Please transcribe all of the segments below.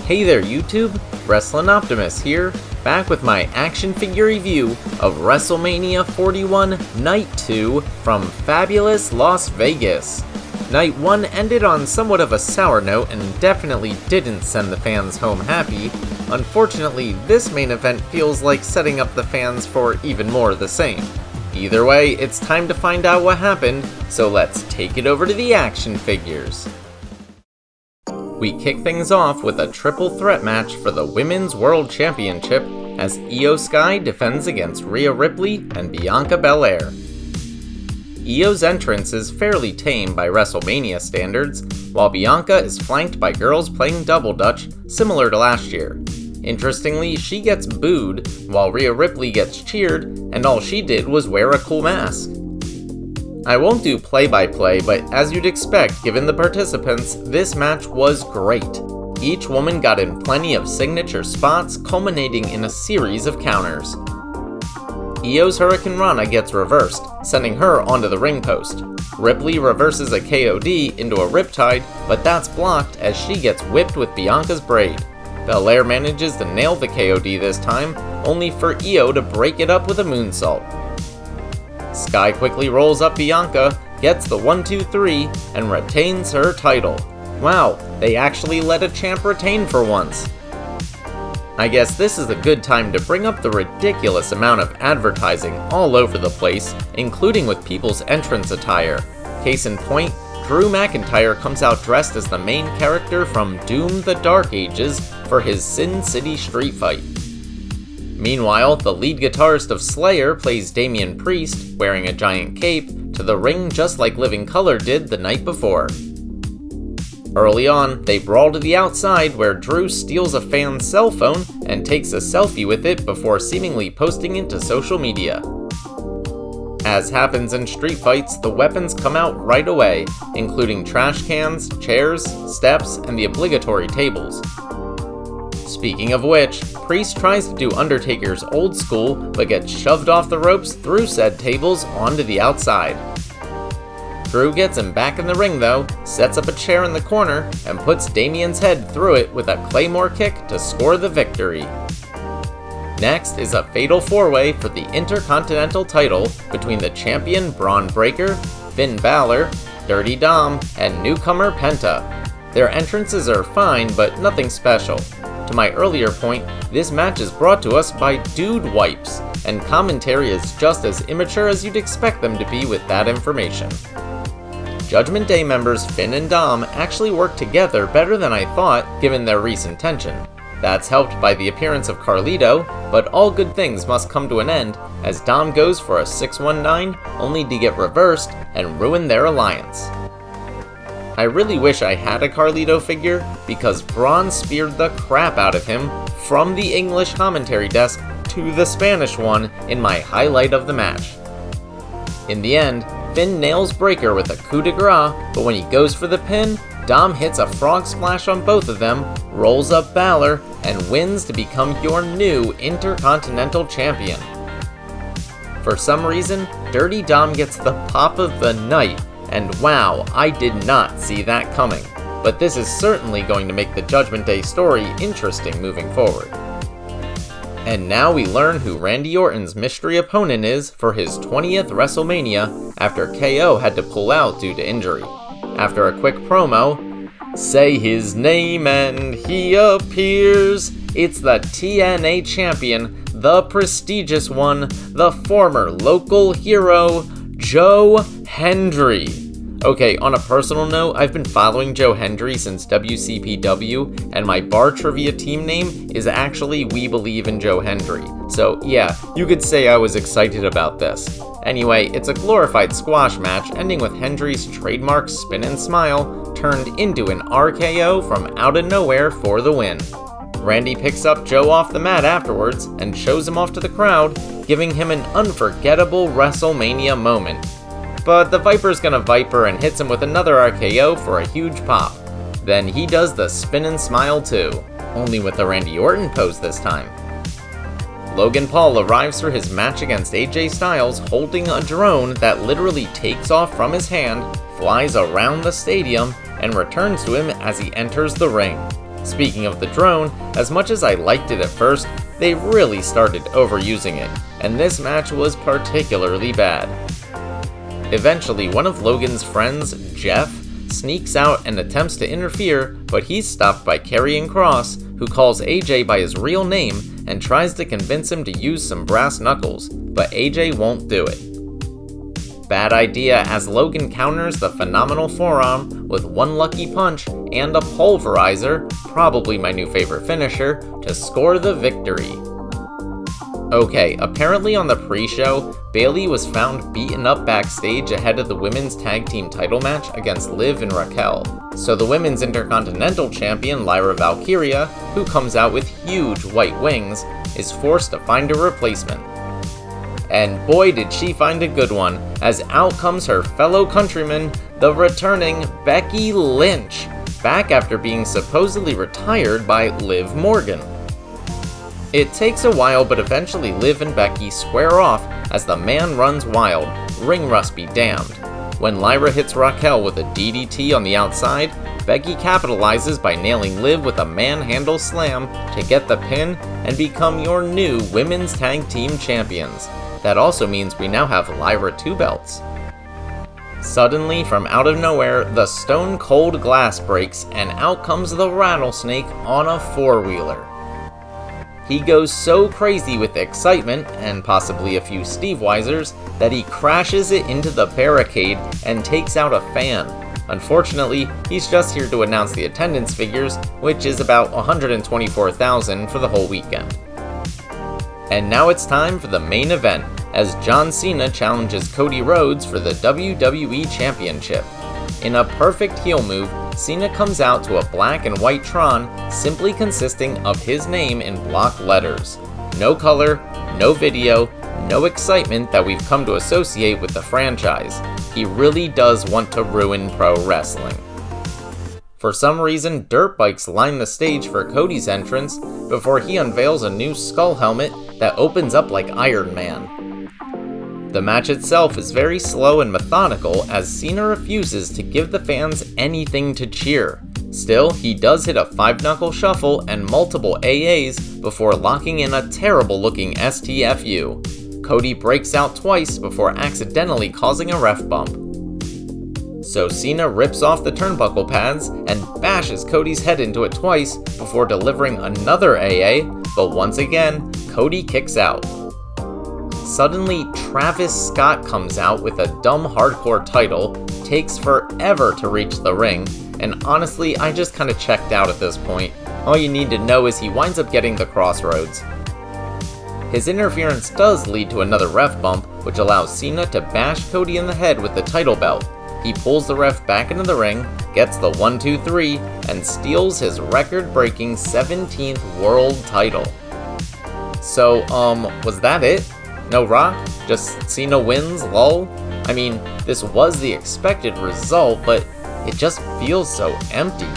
Hey there YouTube, WrestlingOptimus here, back with my action figure review of WrestleMania 41 Night 2 from fabulous Las Vegas. Night 1 ended on somewhat of a sour note and definitely didn't send the fans home happy. Unfortunately, this main event feels like setting up the fans for even more of the same. Either way, it's time to find out what happened, so let's take it over to the action figures. We kick things off with a triple threat match for the Women's World Championship as Io Sky defends against Rhea Ripley and Bianca Belair. Io's entrance is fairly tame by WrestleMania standards, while Bianca is flanked by girls playing Double Dutch, similar to last year. Interestingly, she gets booed, while Rhea Ripley gets cheered, and all she did was wear a cool mask. I won't do play-by-play, but as you'd expect given the participants, this match was great. Each woman got in plenty of signature spots, culminating in a series of counters. Io's Hurricane Rana gets reversed, sending her onto the ring post. Ripley reverses a KOD into a Riptide, but that's blocked as she gets whipped with Bianca's braid. Belair manages to nail the KOD this time, only for Io to break it up with a moonsault. Sky quickly rolls up Bianca, gets the 1-2-3, and retains her title. Wow, they actually let a champ retain for once. I guess this is a good time to bring up the ridiculous amount of advertising all over the place, including with people's entrance attire. Case in point, Drew McIntyre comes out dressed as the main character from Doom the Dark Ages for his Sin City street fight. Meanwhile, the lead guitarist of Slayer plays Damian Priest, wearing a giant cape, to the ring just like Living Colour did the night before. Early on, they brawl to the outside where Drew steals a fan's cell phone and takes a selfie with it before seemingly posting it to social media. As happens in street fights, the weapons come out right away, including trash cans, chairs, steps, and the obligatory tables. Speaking of which, Priest tries to do Undertaker's old school, but gets shoved off the ropes through said tables onto the outside. Drew gets him back in the ring though, sets up a chair in the corner, and puts Damian's head through it with a Claymore kick to score the victory. Next is a fatal four-way for the Intercontinental title between the champion Braun Breaker, Finn Balor, Dirty Dom, and newcomer Penta. Their entrances are fine, but nothing special. To my earlier point, this match is brought to us by Dude Wipes, and commentary is just as immature as you'd expect them to be with that information. Judgment Day members Finn and Dom actually work together better than I thought given their recent tension. That's helped by the appearance of Carlito, but all good things must come to an end as Dom goes for a 619 only to get reversed and ruin their alliance. I really wish I had a Carlito figure because Braun speared the crap out of him from the English commentary desk to the Spanish one in my highlight of the match. In the end, Finn nails Breaker with a coup de grace, but when he goes for the pin, Dom hits a frog splash on both of them, rolls up Balor, and wins to become your new Intercontinental Champion. For some reason, Dirty Dom gets the pop of the night, and wow, I did not see that coming. But this is certainly going to make the Judgment Day story interesting moving forward. And now we learn who Randy Orton's mystery opponent is for his 20th WrestleMania after KO had to pull out due to injury. After a quick promo, say his name and he appears. It's the TNA champion, the prestigious one, the former local hero, Joe Hendry. Okay, on a personal note, I've been following Joe Hendry since WCPW, and my bar trivia team name is actually We Believe in Joe Hendry. So yeah, you could say I was excited about this. Anyway, it's a glorified squash match ending with Hendry's trademark spin and smile turned into an RKO from out of nowhere for the win. Randy picks up Joe off the mat afterwards and shows him off to the crowd, giving him an unforgettable WrestleMania moment. But the Viper's gonna Viper and hits him with another RKO for a huge pop. Then he does the spin and smile too, only with the Randy Orton pose this time. Logan Paul arrives for his match against AJ Styles holding a drone that literally takes off from his hand, flies around the stadium, and returns to him as he enters the ring. Speaking of the drone, as much as I liked it at first, they really started overusing it, and this match was particularly bad. Eventually, one of Logan's friends, Jeff, sneaks out and attempts to interfere, but he's stopped by Karrion Kross, who calls AJ by his real name and tries to convince him to use some brass knuckles, but AJ won't do it. Bad idea, as Logan counters the phenomenal forearm with one lucky punch and a pulverizer, probably my new favorite finisher, to score the victory. Okay, apparently on the pre-show, Bayley was found beaten up backstage ahead of the women's tag team title match against Liv and Raquel, so the women's intercontinental champion Lyra Valkyria, who comes out with huge white wings, is forced to find a replacement. And boy did she find a good one, as out comes her fellow countryman, the returning Becky Lynch, back after being supposedly retired by Liv Morgan. It takes a while, but eventually Liv and Becky square off as the man runs wild, ring rust be damned. When Lyra hits Raquel with a DDT on the outside, Becky capitalizes by nailing Liv with a manhandle slam to get the pin and become your new women's tag team champions. That also means we now have Lyra 2 belts. Suddenly, from out of nowhere, the stone cold glass breaks and out comes the Rattlesnake on a 4-wheeler. He goes so crazy with excitement, and possibly a few Steve Weisers, that he crashes it into the barricade and takes out a fan. Unfortunately, he's just here to announce the attendance figures, which is about 124,000 for the whole weekend. And now it's time for the main event, as John Cena challenges Cody Rhodes for the WWE Championship. In a perfect heel move, Cena comes out to a black and white Tron simply consisting of his name in block letters. No color, no video, no excitement that we've come to associate with the franchise. He really does want to ruin pro wrestling. For some reason, dirt bikes line the stage for Cody's entrance before he unveils a new skull helmet that opens up like Iron Man. The match itself is very slow and methodical, as Cena refuses to give the fans anything to cheer. Still, he does hit a 5-knuckle shuffle and multiple AAs before locking in a terrible looking STFU. Cody breaks out twice before accidentally causing a ref bump. So Cena rips off the turnbuckle pads and bashes Cody's head into it twice before delivering another AA, but once again, Cody kicks out. Suddenly, Travis Scott comes out with a dumb hardcore title, takes forever to reach the ring, and honestly, I just kinda checked out at this point. All you need to know is he winds up getting the crossroads. His interference does lead to another ref bump, which allows Cena to bash Cody in the head with the title belt. He pulls the ref back into the ring, gets the 1-2-3, and steals his record-breaking 17th world title. So, was that it? No Rock? Just Cena wins, lol? I mean, this was the expected result, but it just feels so empty.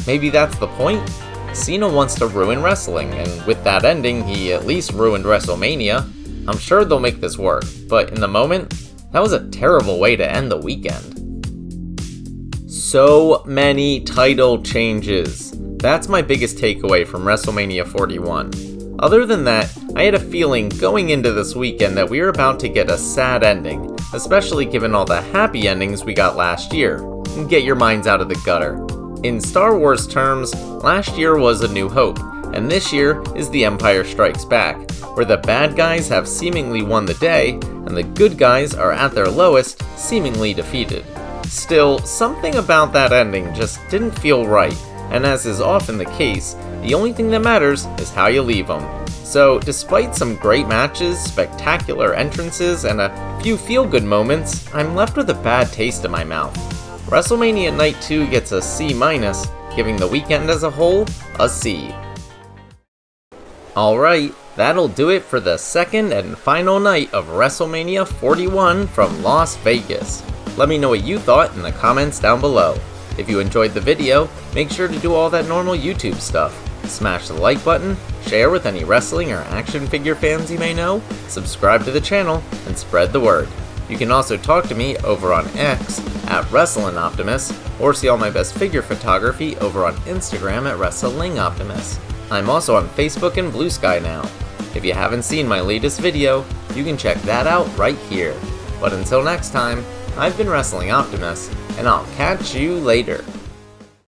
Maybe that's the point? Cena wants to ruin wrestling, and with that ending, he at least ruined WrestleMania. I'm sure they'll make this work, but in the moment, that was a terrible way to end the weekend. So many title changes. That's my biggest takeaway from WrestleMania 41. Other than that, I had a feeling going into this weekend that we were about to get a sad ending, especially given all the happy endings we got last year. Get your minds out of the gutter. In Star Wars terms, last year was A New Hope, and this year is The Empire Strikes Back, where the bad guys have seemingly won the day, and the good guys are at their lowest, seemingly defeated. Still, something about that ending just didn't feel right, and as is often the case, the only thing that matters is how you leave them. So, despite some great matches, spectacular entrances, and a few feel-good moments, I'm left with a bad taste in my mouth. WrestleMania Night 2 gets a C-, giving the weekend as a whole a C. Alright, that'll do it for the second and final night of WrestleMania 41 from Las Vegas. Let me know what you thought in the comments down below. If you enjoyed the video, make sure to do all that normal YouTube stuff. Smash the like button, share with any wrestling or action figure fans you may know, subscribe to the channel, and spread the word. You can also talk to me over on X at WrestlingOptimus, or see all my best figure photography over on Instagram at WrestlingOptimus. I'm also on Facebook and Blue Sky now. If you haven't seen my latest video, you can check that out right here. But until next time, I've been Wrestling Optimus, and I'll catch you later.